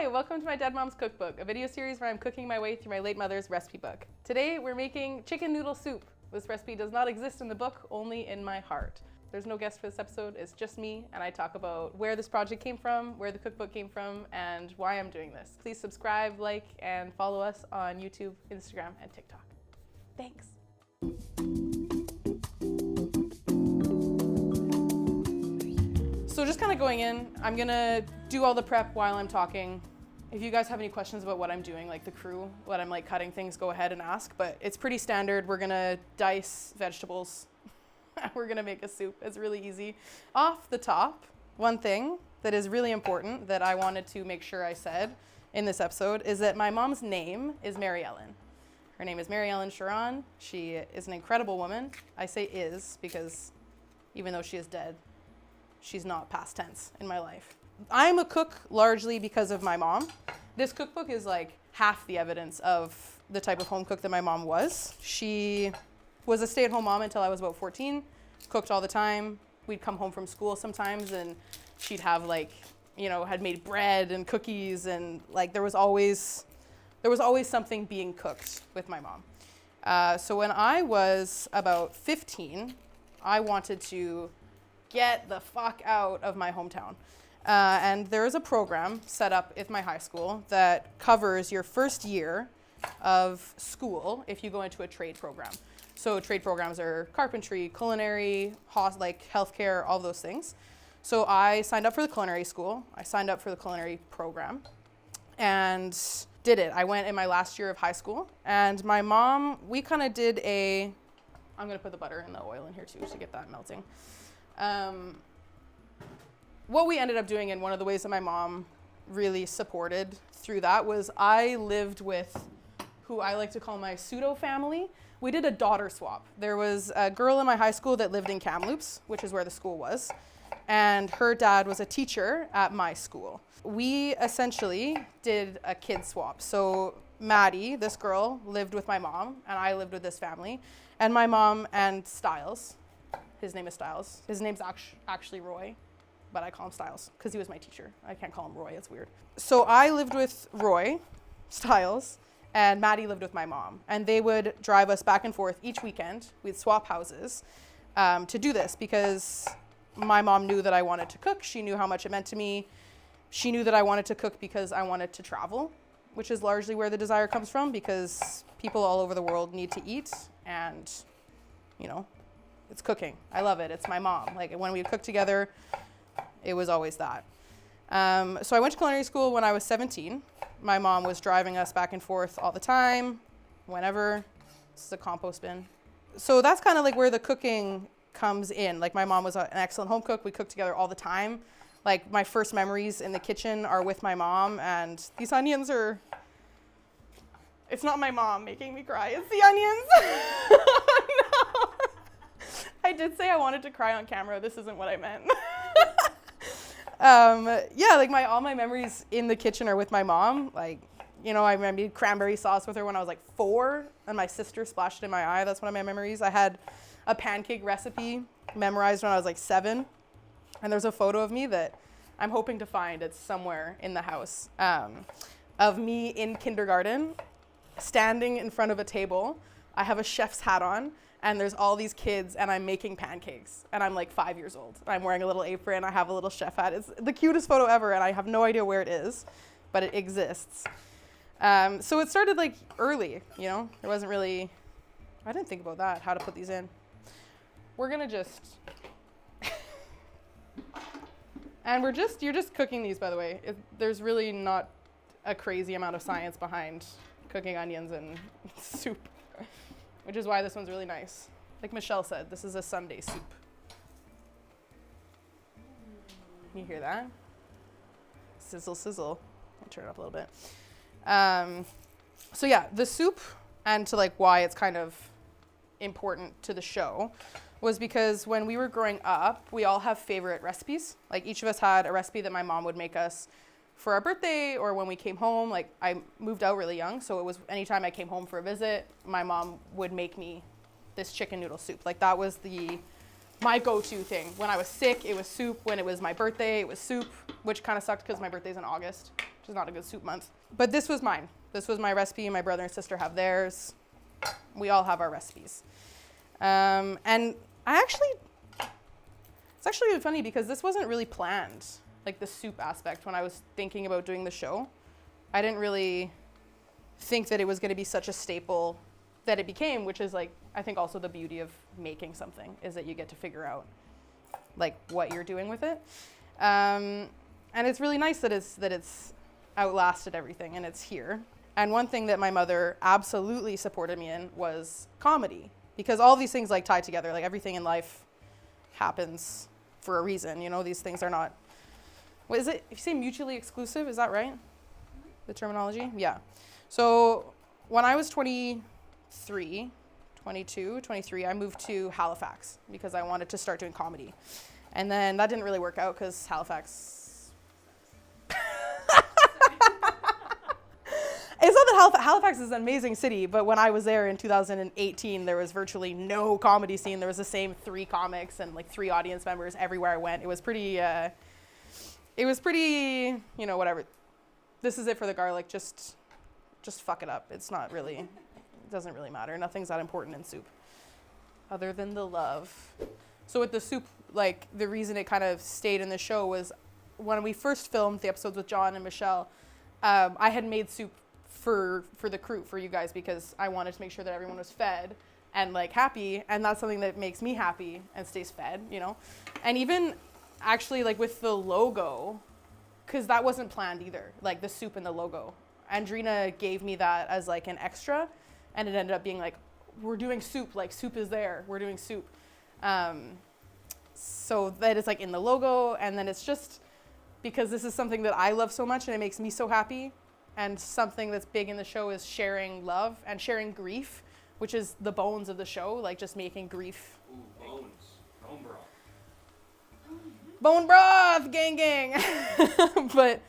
Hi, welcome to My Dead Moms Cookbook, a video series where I'm cooking my way through my late mother's recipe book. Today we're making chicken noodle soup. This recipe does not exist in the book, only in my heart. There's no guest for this episode, it's just me, and I talk about where this project came from, where the cookbook came from, and why I'm doing this. Please subscribe, like, and follow us on YouTube, Instagram, and TikTok. Thanks. So just kind of going in, I'm gonna do all the prep while I'm talking. If you guys have any questions about what I'm doing, like the crew, what I'm like cutting things, go ahead and ask, but it's pretty standard. We're gonna dice vegetables. We're gonna make a soup. It's really easy. Off the top, one thing that is really important that I wanted to make sure I said in this episode is that my mom's name is Mary Ellen. Her name is Mary Ellen Sharon. She is an incredible woman. I say is because even though she is dead, she's not past tense in my life. I'm a cook largely because of my mom. This cookbook is like half the evidence of the type of home cook that my mom was. She was a stay-at-home mom until I was about 14, cooked all the time. We'd come home from school sometimes and she'd have like, you know, had made bread and cookies and like there was always something being cooked with my mom. So when I was about 15, I wanted to get the fuck out of my hometown. And there is a program set up at my high school that covers your first year of school if you go into a trade program. So trade programs are carpentry, culinary, like healthcare, all those things. So I signed up for the culinary school. I signed up for the culinary program and did it. I went in my last year of high school and my mom, we kind of did I'm gonna put the butter and the oil in here too to get that melting. What we ended up doing, and one of the ways that my mom really supported through that, was I lived with who I like to call my pseudo family. We did a daughter swap. There was a girl in my high school that lived in Kamloops, which is where the school was, and her dad was a teacher at my school. We essentially did a kid swap. So Maddie, this girl, lived with my mom, and I lived with this family, and my mom and Styles. His name is Styles. His name's actually Roy, but I call him Styles because he was my teacher. I can't call him Roy, it's weird. So I lived with Roy, Styles, and Maddie lived with my mom. And they would drive us back and forth each weekend. We'd swap houses to do this because my mom knew that I wanted to cook. She knew how much it meant to me. She knew that I wanted to cook because I wanted to travel, which is largely where the desire comes from because people all over the world need to eat and, you know, it's cooking. I love it. It's my mom. Like when we would cook together, it was always that. So I went to culinary school when I was 17. My mom was driving us back and forth all the time, whenever. This is a compost bin. So that's kind of like where the cooking comes in. Like my mom was an excellent home cook. We cooked together all the time. Like my first memories in the kitchen are with my mom, and these onions are, it's not my mom making me cry, it's the onions. No. I did say I wanted to cry on camera. This isn't what I meant. Yeah, like all my memories in the kitchen are with my mom. Like, you know, I made cranberry sauce with her when I was like 4, and my sister splashed it in my eye. That's one of my memories. I had a pancake recipe memorized when I was like 7, and there's a photo of me that I'm hoping to find. It's somewhere in the house, of me in kindergarten, standing in front of a table. I have a chef's hat on, and there's all these kids, and I'm making pancakes, and I'm like 5 years old. I'm wearing a little apron, I have a little chef hat. It's the cutest photo ever, and I have no idea where it is, but it exists. So it started like early, you know? There wasn't really, I didn't think about that, how to put these in. We're gonna just, and you're just cooking these, by the way. There's really not a crazy amount of science behind cooking onions and soup. Which is why this one's really nice. Like Michelle said, this is a Sunday soup. Can you hear that? Sizzle, sizzle. I'll turn it up a little bit. So yeah, the soup, and to like why it's kind of important to the show, was because when we were growing up, we all have favorite recipes. Like each of us had a recipe that my mom would make us for our birthday or when we came home. Like I moved out really young, so it was anytime I came home for a visit, my mom would make me this chicken noodle soup. Like that was my go-to thing. When I was sick, it was soup. When it was my birthday, it was soup, which kind of sucked because my birthday's in August. which is not a good soup month. But this was mine. This was my recipe. My brother and sister have theirs. We all have our recipes. And it's actually really funny because this wasn't really planned, like the soup aspect, when I was thinking about doing the show. I didn't really think that it was going to be such a staple that it became, which is like, I think also the beauty of making something is that you get to figure out like what you're doing with it. And it's really nice that it's outlasted everything and it's here. And one thing that my mother absolutely supported me in was comedy, because all these things like tie together, like everything in life happens for a reason. You know, these things are not, what is it? If you say mutually exclusive, is that right? The terminology? Yeah. So when I was 23, I moved to Halifax because I wanted to start doing comedy. And then that didn't really work out because Halifax... It's not that Halifax is an amazing city, but when I was there in 2018, there was virtually no comedy scene. There was the same 3 comics and like 3 audience members everywhere I went. It was pretty, you know, whatever. This is it for the garlic. Just fuck it up. It's not really, it doesn't really matter. Nothing's that important in soup other than the love. So with the soup, like the reason it kind of stayed in the show was when we first filmed the episodes with John and Michelle, I had made soup for the crew, for you guys, because I wanted to make sure that everyone was fed and like happy, and that's something that makes me happy and stays fed, you know. And even actually like with the logo, because that wasn't planned either, like the soup and the logo. Andrina gave me that as like an extra, and it ended up being like, we're doing soup, like soup is there, we're doing soup. So that it's like in the logo, and then it's just because this is something that I love so much and it makes me so happy. And something that's big in the show is sharing love and sharing grief, which is the bones of the show, like just making grief. Ooh, bones. Bone broth. Bone broth, gang, gang. But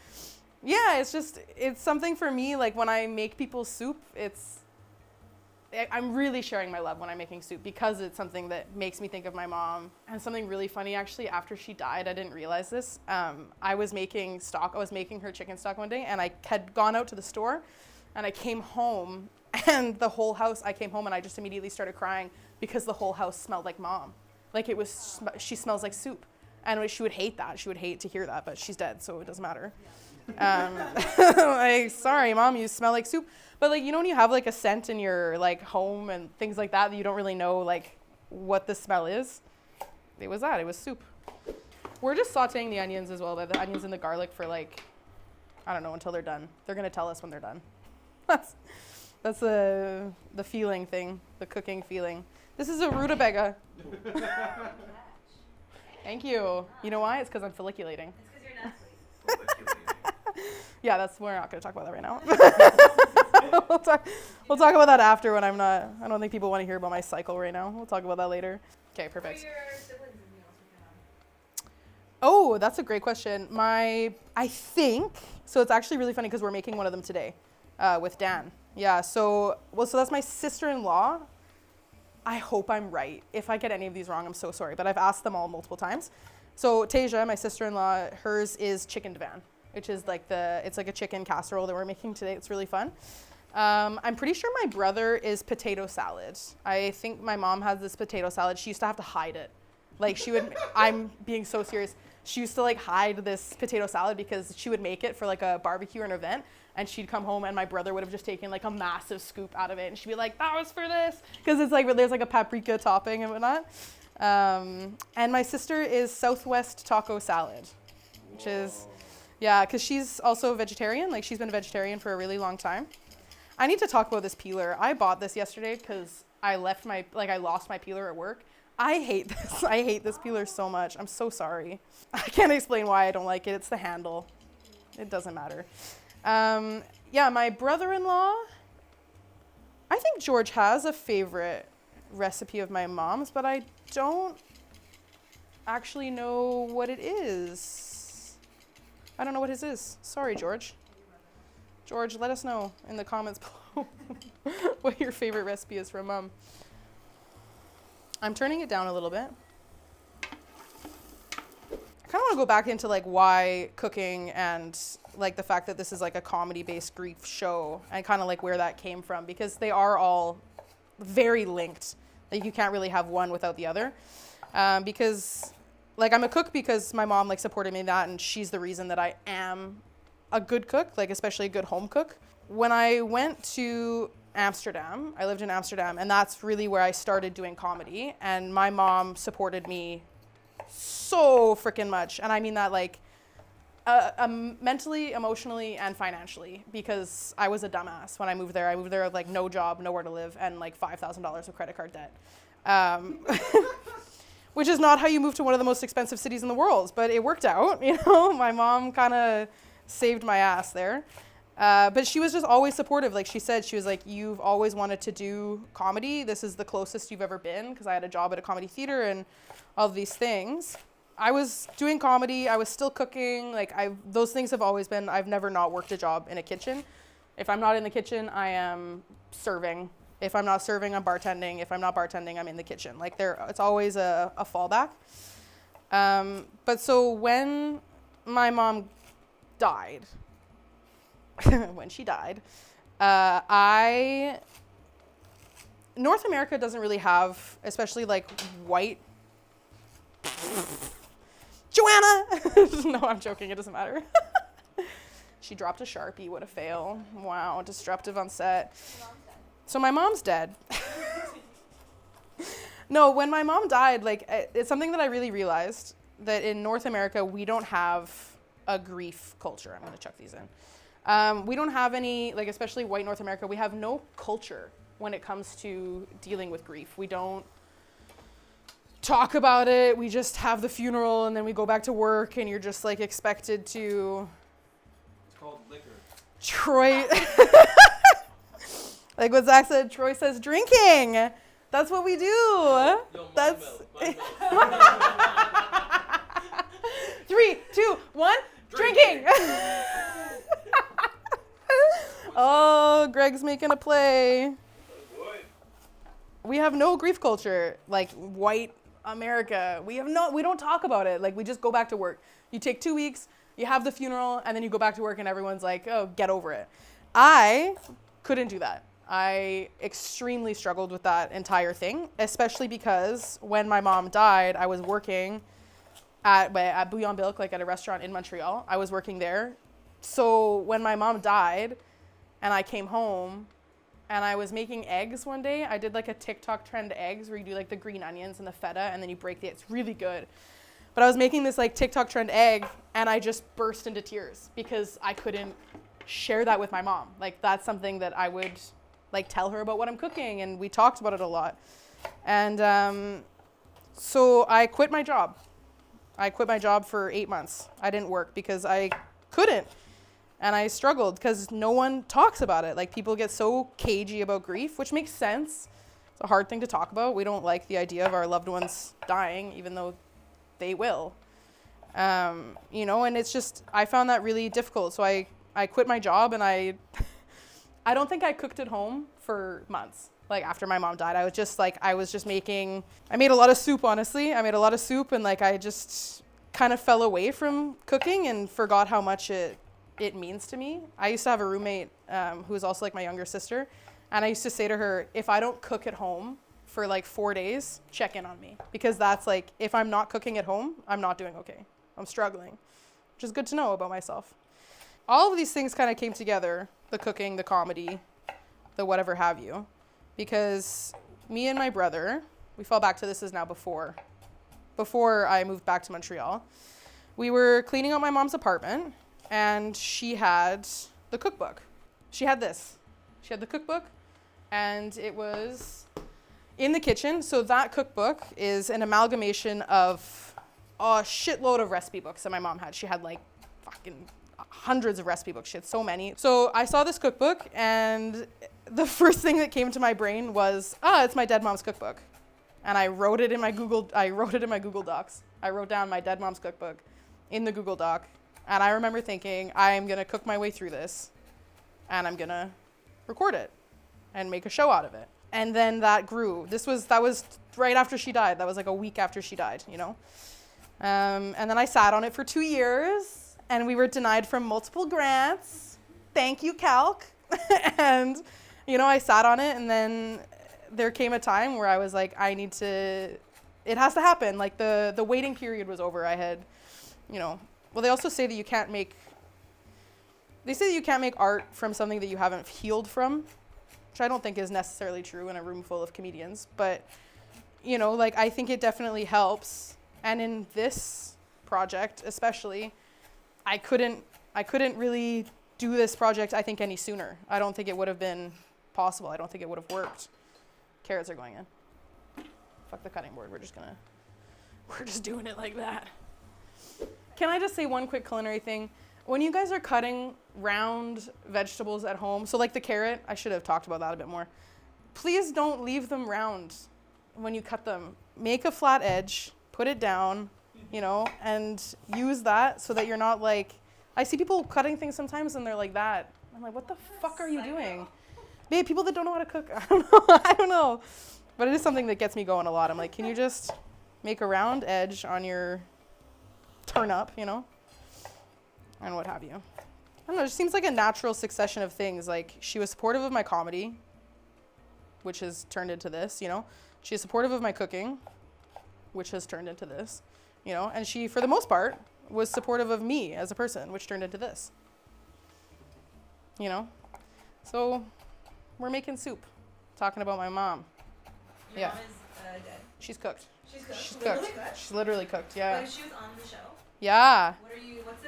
yeah, it's something for me, like when I make people soup, I'm really sharing my love when I'm making soup because it's something that makes me think of my mom. And something really funny, actually, after she died, I didn't realize this. I was making her chicken stock one day, and I had gone out to the store, and I came home, and I came home and I just immediately started crying because the whole house smelled like mom. Like she smells like soup. And she would hate that. She would hate to hear that, but she's dead, so it doesn't matter. Like, sorry, mom, you smell like soup. But like, you know, when you have like a scent in your like home and things like that, you don't really know like what the smell is. It was soup. We're just sauteing the onions as well, but the onions and the garlic for like, I don't know, until they're done. They're gonna tell us when they're done. That's the feeling thing, the cooking feeling. This is a rutabaga. Thank you. You know why? It's because I'm folliculating. It's because you're naturally. Yeah, we're not going to talk about that right now. We'll talk about that after when I'm not. I don't think people want to hear about my cycle right now. We'll talk about that later. Okay, perfect. Who are your siblings and who else are you Oh, that's a great question. I think, so it's actually really funny because we're making one of them today with Dan. Yeah, so that's my sister-in-law. I hope I'm right. If I get any of these wrong, I'm so sorry, but I've asked them all multiple times. So Tasia, my sister-in-law, hers is chicken divan, which is like it's like a chicken casserole that we're making today. It's really fun. I'm pretty sure my brother is potato salad. I think my mom has this potato salad. She used to have to hide it. Like I'm being so serious. She used to like hide this potato salad because she would make it for like a barbecue or an event, and she'd come home and my brother would have just taken like a massive scoop out of it, and she'd be like, that was for this, because it's like there's like a paprika topping and whatnot. And my sister is Southwest taco salad, which is, yeah, because she's also a vegetarian. Like she's been a vegetarian for a really long time. I need to talk about this peeler. I bought this yesterday because I lost my peeler at work. I hate this. I hate this peeler so much. I'm so sorry. I can't explain why I don't like it. It's the handle. It doesn't matter. Yeah, my brother-in-law, I think George has a favorite recipe of my mom's, but I don't actually know what it is. I don't know what his is. Sorry, George. George, let us know in the comments below what your favorite recipe is from Mom. I'm turning it down a little bit. I kind of want to go back into like why cooking and like the fact that this is like a comedy-based grief show and kind of like where that came from, because they are all very linked. Like you can't really have one without the other. Because like I'm a cook because my mom like supported me in that, and she's the reason that I am a good cook, like especially a good home cook. When I went to Amsterdam, I lived in Amsterdam, and that's really where I started doing comedy, and my mom supported me so freaking much. And I mean that like mentally, emotionally, and financially, because I was a dumbass when I moved there. I moved there with like no job, nowhere to live, and like $5,000 of credit card debt. Which is not how you move to one of the most expensive cities in the world, but it worked out, you know. My mom kind of saved my ass there. But she was just always supportive. Like she said, she was like, you've always wanted to do comedy. This is the closest you've ever been, because I had a job at a comedy theater and all of these things. I was doing comedy. I was still cooking. Like those things have always been, I've never not worked a job in a kitchen. If I'm not in the kitchen, I am serving. If I'm not serving, I'm bartending. If I'm not bartending, I'm in the kitchen. Like it's always a fallback. But so when my mom died, when she died, North America doesn't really have, especially like white, Joanna! No, I'm joking, it doesn't matter. She dropped a Sharpie, what a fail. Wow, disruptive on set. So my mom's dead. No, when my mom died, like it's something that I really realized, that in North America, we don't have a grief culture. I'm gonna chuck these in. We don't have any, like especially white North America, we have no culture when it comes to dealing with grief. We don't talk about it. We just have the funeral and then we go back to work, and you're just like expected to. It's called liquor. Troy. Like what Zach said, Troy says drinking. That's what we do. Yo, That's mind 3, 2, 1, drinking. Oh, Greg's making a play. We have no grief culture like white America. We don't talk about it. Like we just go back to work. You take 2 weeks, you have the funeral, and then you go back to work and everyone's like, oh, get over it. I couldn't do that. I extremely struggled with that entire thing, especially because when my mom died, I was working at Bouillon Bilk, like at a restaurant in Montreal. I was working there. So when my mom died and I came home and I was making eggs one day, I did like a TikTok trend eggs where you do like the green onions and the feta and then you break it's really good. But I was making this like TikTok trend egg and I just burst into tears because I couldn't share that with my mom. Like that's something that I would like tell her about what I'm cooking, and we talked about it a lot. And so I quit my job. I quit my job for 8 months. I didn't work because I couldn't. And I struggled because no one talks about it. Like people get so cagey about grief, which makes sense. It's a hard thing to talk about. We don't like the idea of our loved ones dying, even though they will. You know, and it's just, I found that really difficult. So I quit my job, and I don't think I cooked at home for months. Like after my mom died, I made a lot of soup, honestly. I made a lot of soup, and like I just kind of fell away from cooking and forgot how much it means to me. I used to have a roommate who was also like my younger sister, and I used to say to her, if I don't cook at home for like 4 days, check in on me, because that's like, if I'm not cooking at home, I'm not doing okay. I'm struggling, which is good to know about myself. All of these things kind of came together, the cooking, the comedy, the whatever have you, because me and my brother, we fell back to this is now before I moved back to Montreal. We were cleaning out my mom's apartment, and she had the cookbook. She had this. She had the cookbook, and it was in the kitchen. So that cookbook is an amalgamation of a shitload of recipe books that my mom had. She had like fucking hundreds of recipe books. She had so many. So I saw this cookbook, and the first thing that came to my brain was, it's My Dead Moms Cookbook. And I wrote it in my Google Docs. I wrote down My Dead Moms Cookbook in the Google Doc. And I remember thinking, I'm going to cook my way through this, and I'm going to record it and make a show out of it. And then that grew. That was right after she died. That was like a week after she died, you know? And then I sat on it for 2 years, and we were denied from multiple grants. Thank you, Calc. And, I sat on it, and then there came a time where I was like, it has to happen. Like, the waiting period was over. I had, well, they also say that you can't make art from something that you haven't healed from, which I don't think is necessarily true in a room full of comedians. But, I think it definitely helps. And in this project, especially, I couldn't really do this project, I think, any sooner. I don't think it would have been possible. I don't think it would have worked. Carrots are going in. Fuck the cutting board. We're just doing it like that. Can I just say one quick culinary thing? When you guys are cutting round vegetables at home, so like the carrot, I should have talked about that a bit more. Please don't leave them round when you cut them. Make a flat edge, put it down, and use that so that you're not like, I see people cutting things sometimes and they're like that. I'm like, what the fuck are you doing? Babe, people that don't know how to cook, I don't know. But it is something that gets me going a lot. I'm like, can you just make a round edge on your turnip, and what have you. I don't know, it just seems like a natural succession of things. Like, she was supportive of my comedy, which has turned into this, She's supportive of my cooking, which has turned into this, And she, for the most part, was supportive of me as a person, which turned into this. So we're making soup, talking about my mom. Your mom is dead. She's cooked. She's cooked. She's literally cooked, yeah. But if she was on the show, Yeah. let's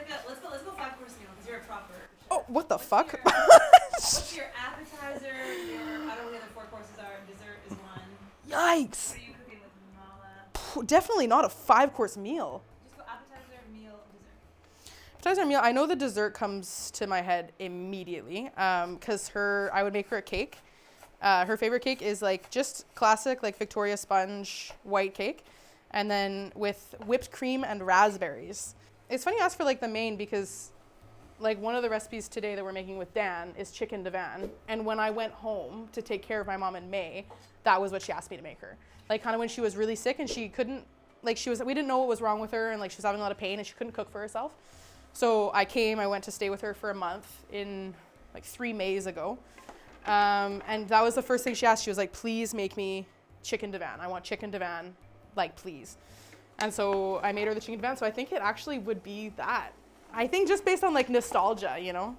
go 5-course meal, because you're a proper chef. Oh, what the fuck? What's your appetizer? I don't know what the other 4 courses are. Dessert is one. Yikes. What are you cooking with Mala? Definitely not a 5-course meal. Just go appetizer, meal, dessert. Appetizer meal, I know the dessert comes to my head immediately, because I would make her a cake. Her favorite cake is like just classic, like Victoria sponge white cake, and then with whipped cream and raspberries. It's funny you ask for like the main, because like one of the recipes today that we're making with Dan is chicken divan. And when I went home to take care of my mom in May, that was what she asked me to make her. Like kind of when she was really sick and she couldn't, like we didn't know what was wrong with her, and like she was having a lot of pain and she couldn't cook for herself. So I went to stay with her for a month in like 3 Mays ago. And that was the first thing she asked. She was like, please make me chicken divan. I want chicken divan, like please. And so I made her the chicken divan. So I think it actually would be that. I think just based on like nostalgia, And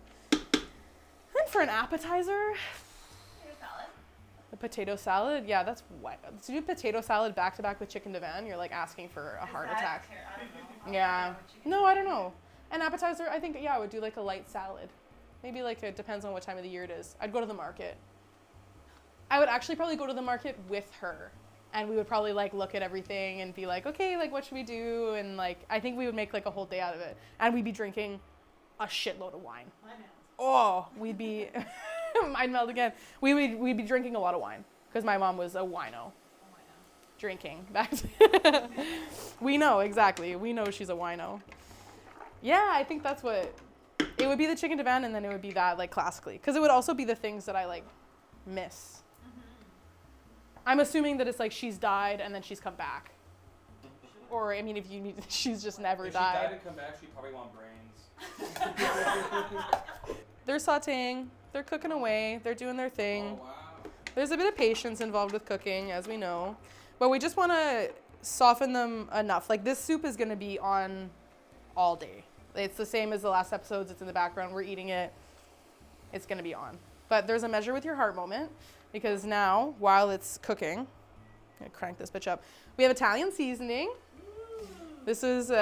for an appetizer, the potato salad, yeah, that's what. To do potato salad back to back with chicken divan, you're like asking for a heart attack. I don't know. Yeah. No, I don't know. An appetizer, I think, yeah, I would do like a light salad. Maybe like it depends on what time of the year it is. I'd go to the market. I would actually probably go to the market with her, and we would probably like look at everything and be like, okay, like what should we do? And like I think we would make like a whole day out of it, and we'd be drinking a shitload of wine. We'd be I'd melt again. We'd be drinking a lot of wine because my mom was a wino. Drinking back. We know exactly. We know she's a wino. Yeah, I think that's what. It would be the chicken divan, and then it would be that, like, classically. Because it would also be the things that I, like, miss. Mm-hmm. I'm assuming that it's, like, she's died, and then she's come back. Or, I mean, if you need, she's just never died. If she died and come back, she'd probably want brains. They're sauteing. They're cooking away. They're doing their thing. Oh, wow. There's a bit of patience involved with cooking, as we know. But we just want to soften them enough. Like, this soup is going to be on all day. It's the same as the last episodes. It's in the background. We're eating it. It's going to be on. But there's a measure with your heart moment, because now, while it's cooking, I'm going to crank this bitch up. We have Italian seasoning. This is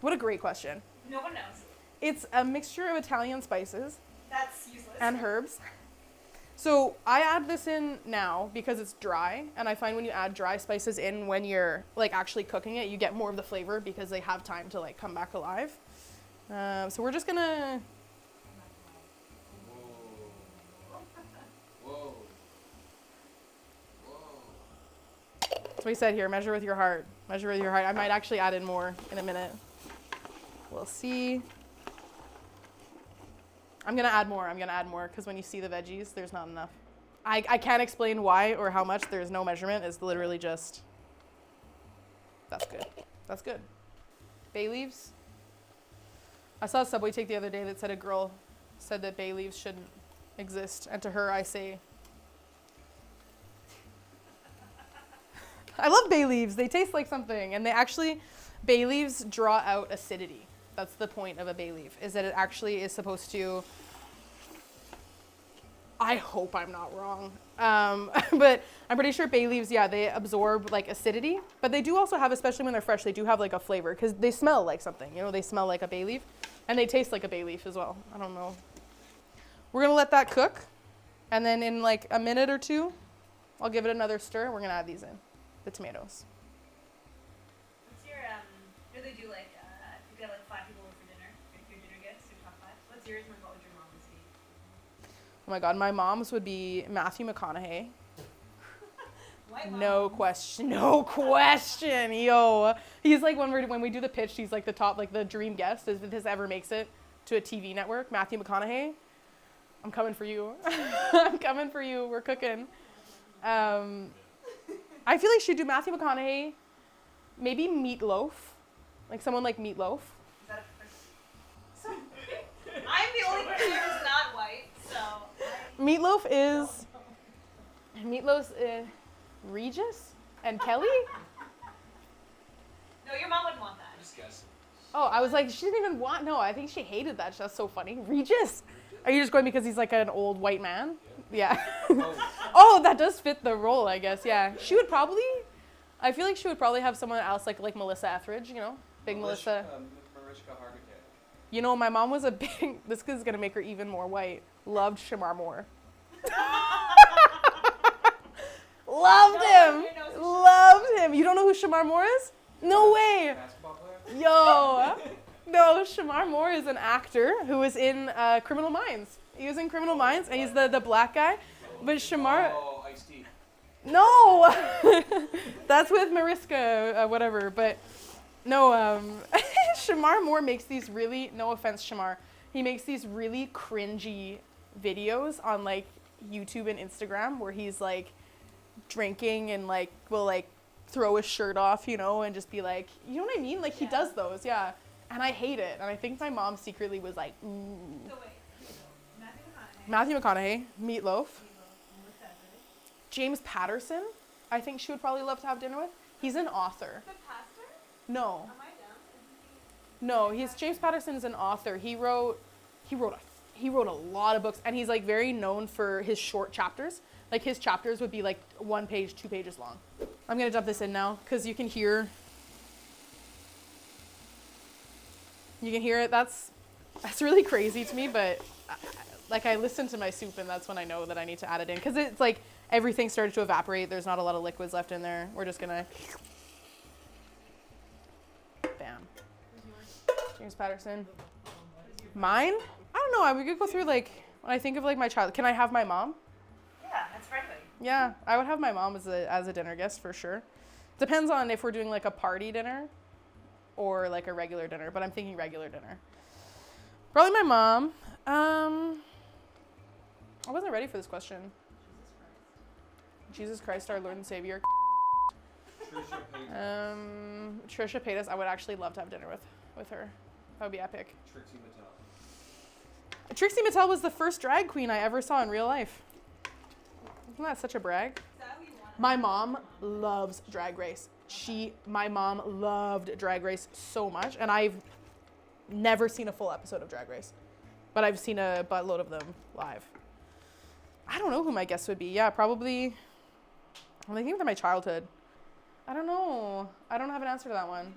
what a great question. No one knows. It's a mixture of Italian spices That's useless. and herbs. So I add this in now because it's dry, and I find when you add dry spices in when you're like actually cooking it, you get more of the flavor because they have time to like come back alive. So we're just gonna. Whoa. That's what he said here. Measure with your heart. Measure with your heart. I might actually add in more in a minute. We'll see. I'm going to add more because when you see the veggies, there's not enough. I can't explain why or how much. There's no measurement. It's literally just, that's good. That's good. Bay leaves. I saw a subway take the other day that said a girl said that bay leaves shouldn't exist. And to her, I say, I love bay leaves. They taste like something. And bay leaves draw out acidity. That's the point of a bay leaf, is that it actually is supposed to, I hope I'm not wrong, but I'm pretty sure bay leaves, yeah, they absorb like acidity, but they do also have, especially when they're fresh, they do have like a flavor because they smell like something, they smell like a bay leaf and they taste like a bay leaf as well. I don't know. We're gonna let that cook, and then in like a minute or two, I'll give it another stir. We're gonna add these in, the tomatoes. What's your, do they do like, if you got like 5 people over for dinner, if your dinner guests, your top 5, what's yours and what would your mom's be? Oh my God, my mom's would be Matthew McConaughey. White mom. No question, yo. He's like, when we do the pitch, he's like the top, like the dream guest if this ever makes it to a TV network. Matthew McConaughey, I'm coming for you. I'm coming for you. We're cooking. I feel like she'd do Matthew McConaughey, maybe Meatloaf, like someone like Meatloaf. Is that a person? I'm the only person here who's not white, so. Meatloaf's Regis and Kelly. No, your mom wouldn't want that. Just guessing. Oh, I was like, she didn't even want, no, I think she hated that. That's so funny. Regis. Are you just going because he's like an old white man? Yeah. Oh, that does fit the role, I guess. Yeah. I feel like she would probably have someone else like Melissa Etheridge, big Melissa. Mariska Hargitay. My mom was this is going to make her even more white. Loved Shamar Moore. Loved him. Loved him. You don't know who Shamar Moore is? No way. Basketball player? Yo. No, Shamar Moore is an actor who was in Criminal Minds. He was in Criminal Minds, and he's the black guy. But Shamar... Oh, Ice-T. No! That's with Mariska, whatever. But no, Shamar Moore makes these really... No offense, Shamar. He makes these really cringy videos on, like, YouTube and Instagram where he's, like, drinking and, like, will, like, throw his shirt off, and just be like... You know what I mean? Like, he does those, yeah. And I hate it. And I think my mom secretly was like, ooh. So wait, Matthew McConaughey, Meatloaf. James Patterson, I think she would probably love to have dinner with. He's an author. The pastor? No. Am I dumb? No, James Patterson is an author. He wrote a lot of books, and he's like very known for his short chapters. Like his chapters would be like 1 page, 2 pages long. I'm gonna dump this in now because you can hear it. That's really crazy to me, but like I listen to my soup and that's when I know that I need to add it in because it's like everything started to evaporate. There's not a lot of liquids left in there. We're just gonna bam. James Patterson. Mine? I don't know. We could go through like when I think of like my child. Can I have my mom? Yeah, that's right. Yeah, I would have my mom as a dinner guest for sure. Depends on if we're doing like a party dinner or like a regular dinner, but I'm thinking regular dinner. Probably my mom. I wasn't ready for this question. Jesus Christ, our Lord and Savior. Trisha Paytas. I would actually love to have dinner with her. That would be epic. Trixie Mattel was the first drag queen I ever saw in real life. Isn't that such a brag? My mom loves Drag Race. My mom loved Drag Race so much, and I've never seen a full episode of Drag Race, but I've seen a buttload of them live. I don't know who my guests would be. Yeah, probably. I'm thinking of my childhood. I don't know. I don't have an answer to that one.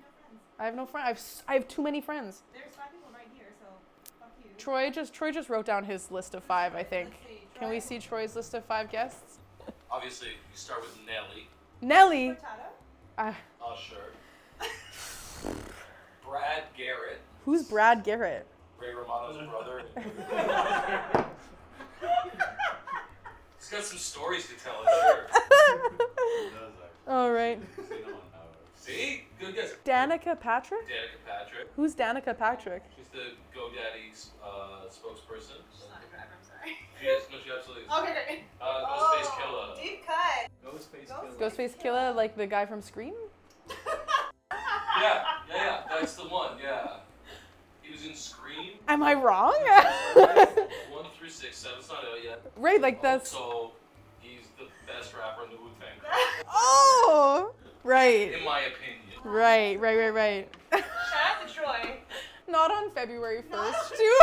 I have no friends. I have too many friends. There's 5 people right here, so fuck you. Troy just wrote down his list of 5, I think. Can we see Troy's list of 5 guests? Obviously, you start with Nelly. Nelly. Usher. Brad Garrett. Who's Brad Garrett? Ray Romano's brother. He's got some stories to tell, I'm sure. All right. See? Good guess. Danica Patrick? Danica Patrick. Who's Danica Patrick? She's the GoDaddy spokesperson. She's not a driver, I'm sorry. She is. No, she absolutely is. Okay, great. Ghostface Killer. Deep cut. Ghostface Killer. Ghostface Killer, like the guy from Scream? Yeah, that's the one, yeah. He was in Scream. Am I wrong? 1 through 6, 7's not out yet. Right, like that's. So, he's the best rapper in the Wu-Tang Clan, Oh! Right. in my opinion. Right. Shout out to Troy. Not on February 1st, Not too.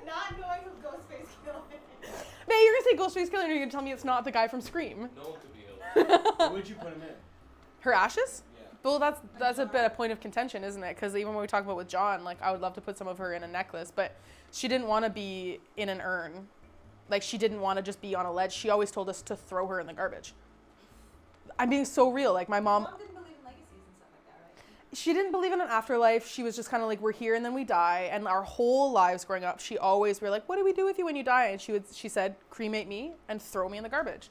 Not knowing who Ghostface Killer is. Hey, you're gonna say Ghostface Killer and you're gonna tell me it's not the guy from Scream. No one could be able. Where would you put him in? Her ashes? Yeah. Well, that's a bit of point of contention, isn't it? Because even when we talk about with John, like I would love to put some of her in a necklace, but she didn't want to be in an urn. Like she didn't want to just be on a ledge. She always told us to throw her in the garbage. I'm being so real. Like my mom, Mom didn't believe in legacies and stuff like that, right? she didn't believe in an afterlife. She was just kind of like, we're here and then we die. And our whole lives growing up, we were like, what do we do with you when you die? And she said, cremate me and throw me in the garbage.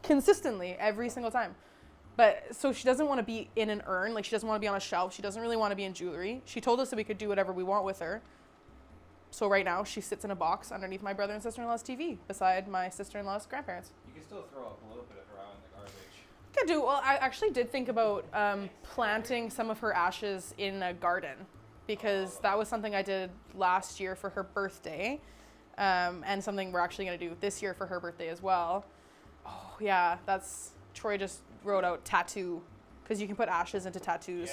Consistently, every single time. But so she doesn't want to be in an urn. Like she doesn't want to be on a shelf. She doesn't really want to be in jewelry. She told us that we could do whatever we want with her. So right now she sits in a box underneath my brother and sister-in-law's TV beside my sister-in-law's grandparents. You can still throw up a little bit of her out in the garbage. Could do. Well, I actually did think about planting some of her ashes in a garden because that was something I did last year for her birthday, and something we're actually going to do this year for her birthday as well. Oh yeah, that's Troy just wrote out tattoo because you can put ashes into tattoos.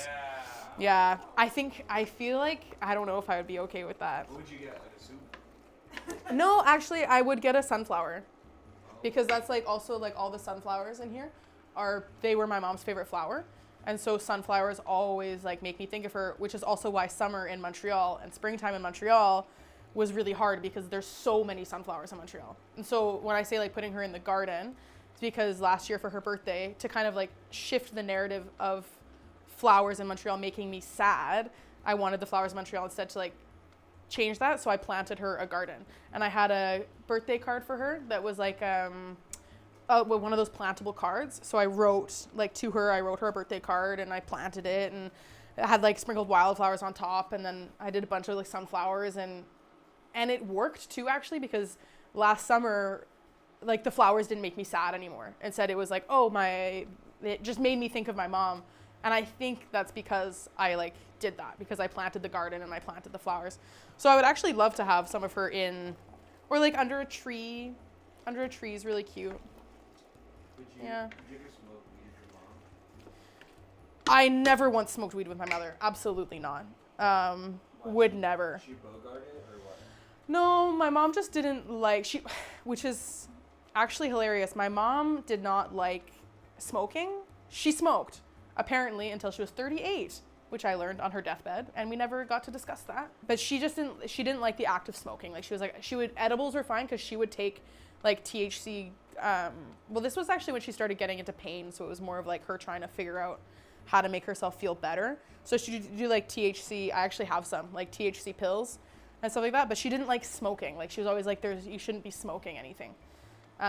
Yeah, I feel like I don't know if I would be okay with that. What would you get? Like a soup? No, actually, I would get a sunflower because that's like also like all the sunflowers in here they were my mom's favorite flower. And so sunflowers always like make me think of her, which is also why summer in Montreal and springtime in Montreal was really hard because there's so many sunflowers in Montreal. And so when I say like putting her in the garden, it's because last year for her birthday, to kind of like shift the narrative of flowers in Montreal making me sad, I wanted the flowers in Montreal instead to like change that. So I planted her a garden. And I had a birthday card for her that was like one of those plantable cards. So I wrote like to her, I wrote her a birthday card and I planted it and it had like sprinkled wildflowers on top. And then I did a bunch of like sunflowers and it worked too actually because last summer, like the flowers didn't make me sad anymore. Instead it was like, it just made me think of my mom. And I think that's because I like did that because I planted the garden and I planted the flowers. So I would actually love to have some of her in, or like under a tree. Under a tree is really cute. Would you Yeah. ever smoke weed with your mom? I never once smoked weed with my mother. Absolutely not. Would never. She bogart it or what? No, my mom just didn't like, which is actually hilarious. My mom did not like smoking. She smoked, apparently, until she was 38, which I learned on her deathbed, and we never got to discuss that. But she didn't like the act of smoking. Like edibles were fine because she would take like THC. Well, this was actually when she started getting into pain, so it was more of like her trying to figure out how to make herself feel better. So she would do like THC. I actually have some like THC pills and stuff like that, but she didn't like smoking. Like she was always like, you shouldn't be smoking anything.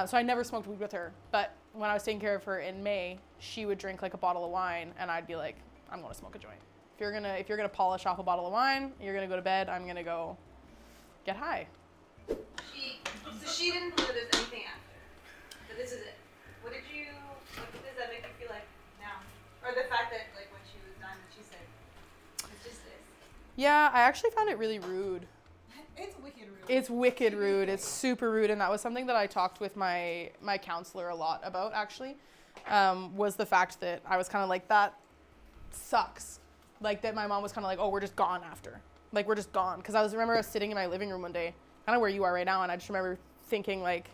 So I never smoked weed with her. But when I was taking care of her in May, she would drink like a bottle of wine, and I'd be like, I'm going to smoke a joint. If you're gonna polish off a bottle of wine, you're gonna go to bed. I'm gonna go get high. She didn't believe there's anything after. But this is it. What does that make you feel like now? Or the fact that like when she was done, she said, it's just this. Yeah, I actually found it really rude. It's wicked rude. It's wicked rude. It's super rude, and that was something that I talked with my counselor a lot about. Actually, was the fact that I was kind of like, that sucks. Like that, my mom was kind of like, oh, we're just gone after. Like we're just gone. Because I was sitting in my living room one day, kind of where you are right now, and I just remember thinking like,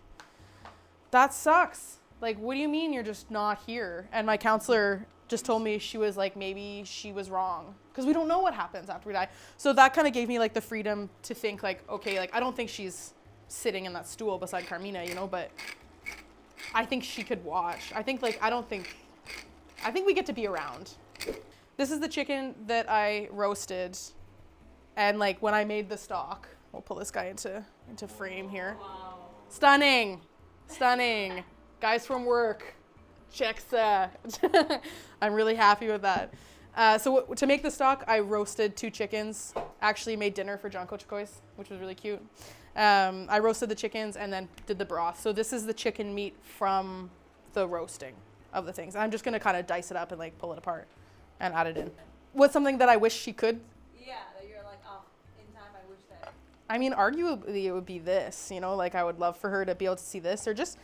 that sucks. Like, what do you mean you're just not here? And my counselor just told me, she was like, maybe she was wrong. Because we don't know what happens after we die. So that kind of gave me like the freedom to think like, okay, like I don't think she's sitting in that stool beside Carmina, but I think she could watch. I think we get to be around. This is the chicken that I roasted. And like when I made the stock, we'll pull this guy into frame here. Wow. Stunning. Guys from work. Checks. I'm really happy with that. So to make the stock, I roasted 2 chickens. Actually made dinner for John Cochacois, which was really cute. I roasted the chickens and then did the broth. So this is the chicken meat from the roasting of the things. I'm just going to kind of dice it up and like pull it apart and add it in. What's something that I wish she could? Yeah, that you're like, oh, in time I wish that. I mean, arguably it would be this, you know, like I would love for her to be able to see this, or just,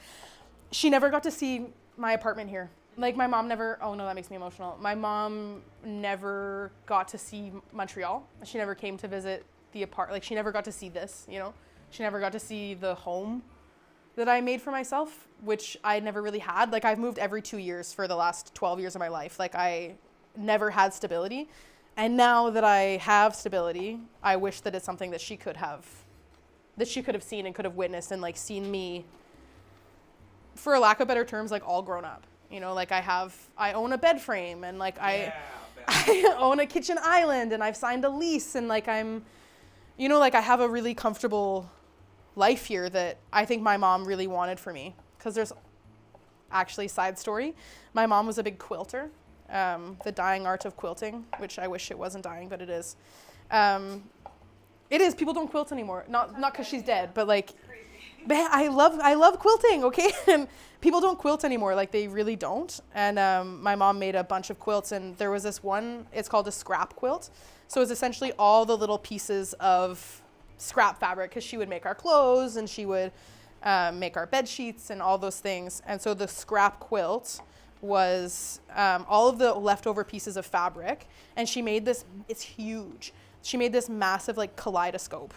she never got to see my apartment here. Like my mom never, oh no, that makes me emotional. My mom never got to see Montreal. She never came to visit the like she never got to see this, you know? She never got to see the home that I made for myself, which I never really had. Like I've moved every 2 years for the last 12 years of my life. Like I never had stability. And now that I have stability, I wish that it's something that she could have seen and could have witnessed and like seen me, for a lack of better terms, like all grown up. You know, like I own a bed frame and like I own a kitchen island and I've signed a lease and like I'm, you know, like I have a really comfortable life here that I think my mom really wanted for me. Because there's actually, side story, my mom was a big quilter, the dying art of quilting, which I wish it wasn't dying, but it is. It is, people don't quilt anymore. Not because she's dead, but like, man, I love quilting, okay? And people don't quilt anymore, like they really don't. And my mom made a bunch of quilts, and there was this one, it's called a scrap quilt. So it's essentially all the little pieces of scrap fabric, because she would make our clothes and she would make our bed sheets and all those things. And so the scrap quilt was all of the leftover pieces of fabric, and she made this, it's huge. She made this massive like kaleidoscope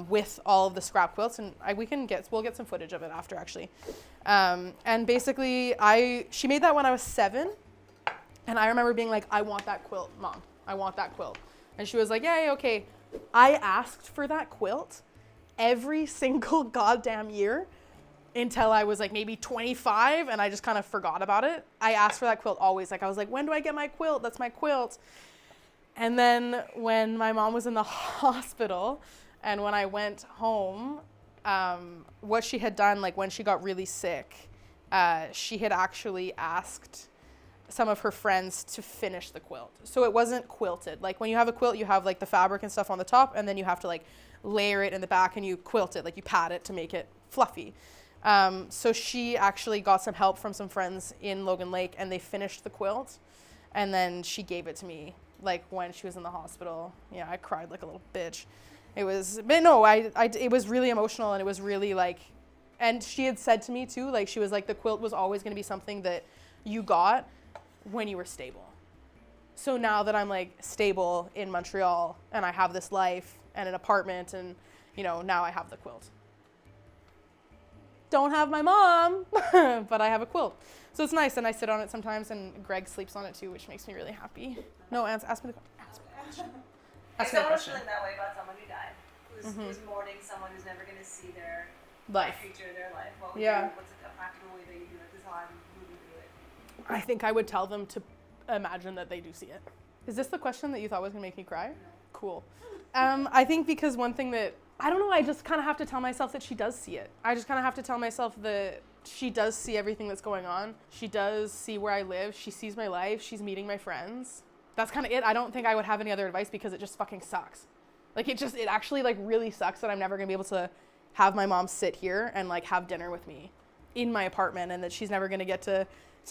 with all of the scrap quilts, and we'll get some footage of it after actually. And basically she made that when I was 7, and I remember being like, I want that quilt, Mom. I want that quilt. And she was like, yeah, okay. I asked for that quilt every single goddamn year until I was like maybe 25, and I just kind of forgot about it. I asked for that quilt always. Like I was like, when do I get my quilt? That's my quilt. And then when my mom was in the hospital and when I went home, what she had done, like when she got really sick, she had actually asked some of her friends to finish the quilt. So it wasn't quilted. Like when you have a quilt, you have like the fabric and stuff on the top, and then you have to like layer it in the back and you quilt it, like you pat it to make it fluffy. So she actually got some help from some friends in Logan Lake, and they finished the quilt, and then she gave it to me like when she was in the hospital. Yeah, I cried like a little bitch. It was, but no, it was really emotional, and it was really like, and she had said to me too, like she was like, the quilt was always going to be something that you got when you were stable. So now that I'm like stable in Montreal and I have this life and an apartment, and you know, now I have the quilt. Don't have my mom, but I have a quilt. So it's nice, and I sit on it sometimes, and Greg sleeps on it too, which makes me really happy. No, ask me the question. If Ask me the someone was question. feeling that way about someone who died, who's mourning someone who's never going to see their Life. future, their life, what would Yeah. you, what's a practical way that you do it? This is how I'm moving through it. I think I would tell them to imagine that they do see it. Is this the question that you thought was going to make me cry? Cool. I think because one thing that, I don't know, I just kind of have to tell myself that she does see it. I just kind of have to tell myself that she does see everything that's going on. She does see where I live. She sees my life. She's meeting my friends. That's kind of it. I don't think I would have any other advice, because it just fucking sucks. Like it actually like really sucks that I'm never going to be able to have my mom sit here and like have dinner with me in my apartment, and that she's never going to get to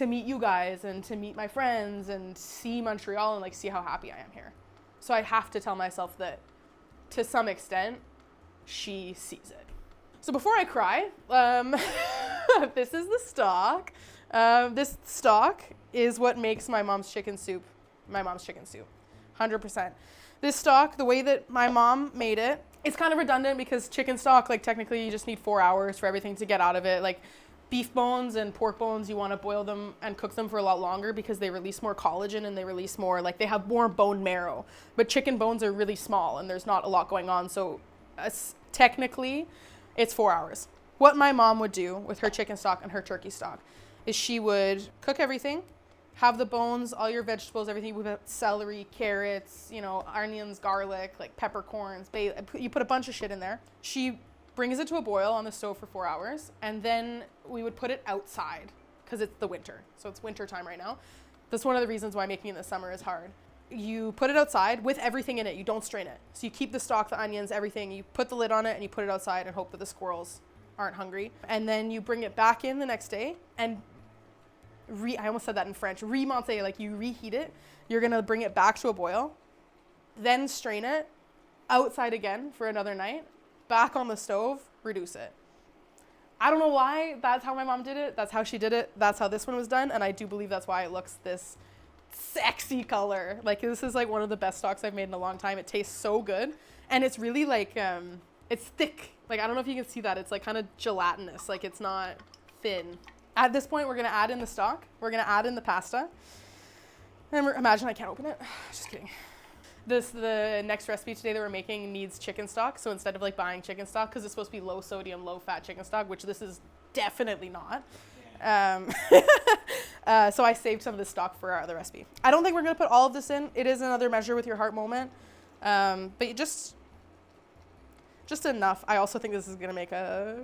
meet you guys and to meet my friends and see Montreal and like see how happy I am here. So I have to tell myself that to some extent she sees it. So before I cry, this is the stock. This stock is what makes my mom's chicken soup. 100%. This stock, the way that my mom made it, it's kind of redundant because chicken stock, like technically you just need 4 hours for everything to get out of it. Like beef bones and pork bones, you want to boil them and cook them for a lot longer because they release more collagen and they release more, like they have more bone marrow. But chicken bones are really small and there's not a lot going on. So technically it's 4 hours. What my mom would do with her chicken stock and her turkey stock is she would cook everything, have the bones, all your vegetables, everything. You put celery, carrots, you know, onions, garlic, like peppercorns, you put a bunch of shit in there. She brings it to a boil on the stove for 4 hours, and then we would put it outside because it's the winter. So it's winter time right now. That's one of the reasons why making it in the summer is hard. You put it outside with everything in it. You don't strain it. So you keep the stock, the onions, everything. You put the lid on it and you put it outside and hope that the squirrels aren't hungry. And then you bring it back in the next day, and I almost said that in French. Remonter, like you reheat it. You're going to bring it back to a boil, then strain it, outside again for another night, back on the stove, reduce it. I don't know why that's how my mom did it. That's how she did it. That's how this one was done. And I do believe that's why it looks this sexy color. Like this is like one of the best stocks I've made in a long time. It tastes so good. And it's really like, it's thick. Like, I don't know if you can see that. It's like kind of gelatinous. Like it's not thin. At this point, we're going to add in the stock. We're going to add in the pasta. And imagine I can't open it. Just kidding. The next recipe today that we're making needs chicken stock. So instead of like buying chicken stock, because it's supposed to be low sodium, low fat chicken stock, which this is definitely not. So I saved some of this stock for our other recipe. I don't think we're going to put all of this in. It is another measure with your heart moment. But you just enough. I also think this is going to make a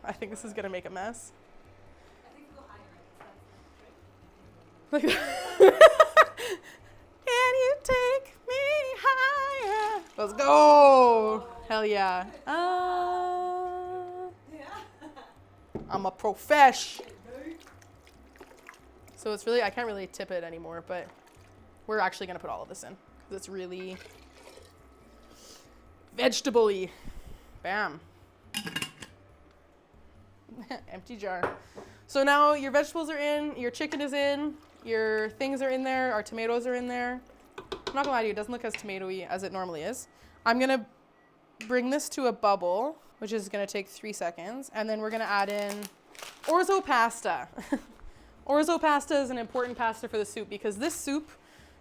mess. I think we'll hire it. Can you take me higher? Let's go. Hell yeah. I'm a profesh. So it's really, I can't really tip it anymore, but we're actually going to put all of this in because it's really vegetable-y. Bam. Empty jar. So now your vegetables are in, your chicken is in, your things are in there, our tomatoes are in there. I'm not gonna lie to you, it doesn't look as tomatoey as it normally is. I'm gonna bring this to a bubble, which is gonna take 3 seconds, and then we're gonna add in orzo pasta. Orzo pasta is an important pasta for the soup because this soup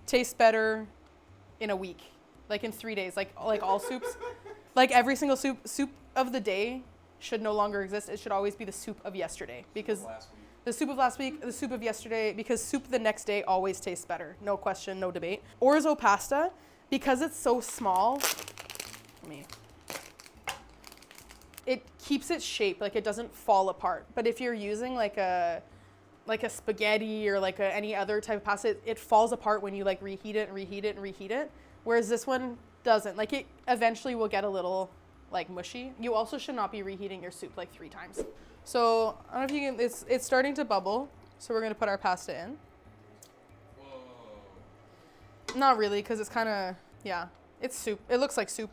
tastes better in a week, like in 3 days, like all soups. Like every single soup of the day should no longer exist. It should always be the soup of yesterday because the soup of last week, the soup of yesterday, because soup the next day always tastes better. No question, no debate. Orzo pasta, because it's so small, it keeps its shape, like it doesn't fall apart. But if you're using like a spaghetti or like any other type of pasta, it falls apart when you like reheat it and reheat it and reheat it. Whereas this one doesn't. Like it eventually will get a little like mushy. You also should not be reheating your soup like 3 times. So I don't know if you can, it's starting to bubble. So we're gonna put our pasta in. Whoa. Not really, because it's kind of, yeah, it's soup. It looks like soup.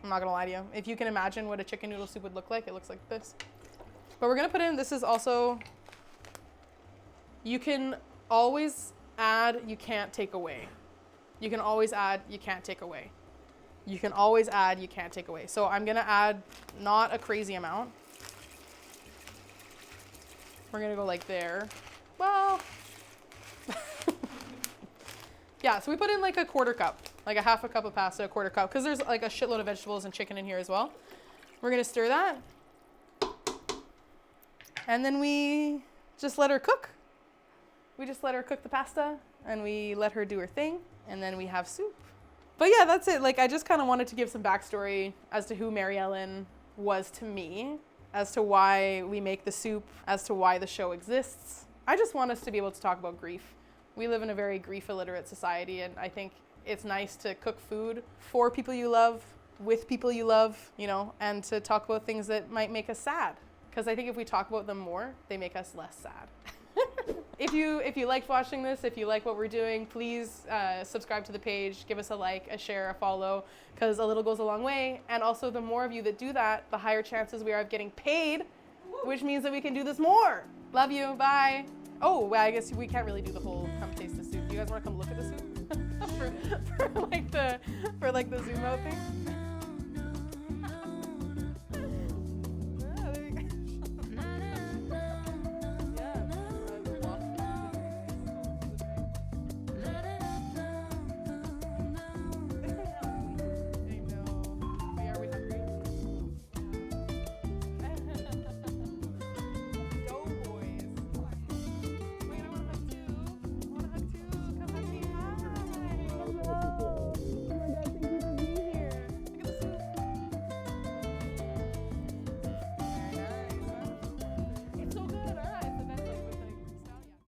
I'm not gonna lie to you. If you can imagine what a chicken noodle soup would look like, it looks like this. But we're gonna put in, this is also, you can always add, you can't take away. You can always add, you can't take away. You can always add, you can't take away. So I'm gonna add not a crazy amount. We're gonna go like there. Well, yeah, so we put in like a 1/4 cup, like a 1/2 cup of pasta, a 1/4 cup, because there's like a shitload of vegetables and chicken in here as well. We're gonna stir that. And then we just let her cook. We just let her cook the pasta and we let her do her thing. And then we have soup. But yeah, that's it. Like I just kind of wanted to give some backstory as to who Mary Ellen was to me, as to why we make the soup, as to why the show exists. I just want us to be able to talk about grief. We live in a very grief illiterate society, and I think it's nice to cook food for people you love, with people you love, you know, and to talk about things that might make us sad. Because I think if we talk about them more, they make us less sad. If you liked watching this, if you like what we're doing, please subscribe to the page, give us a like, a share, a follow, because a little goes a long way. And also, the more of you that do that, the higher chances we are of getting paid, which means that we can do this more. Love you. Bye. Oh, well, I guess we can't really do the whole come taste the soup. Do you guys want to come look at the soup for like the zoom out thing?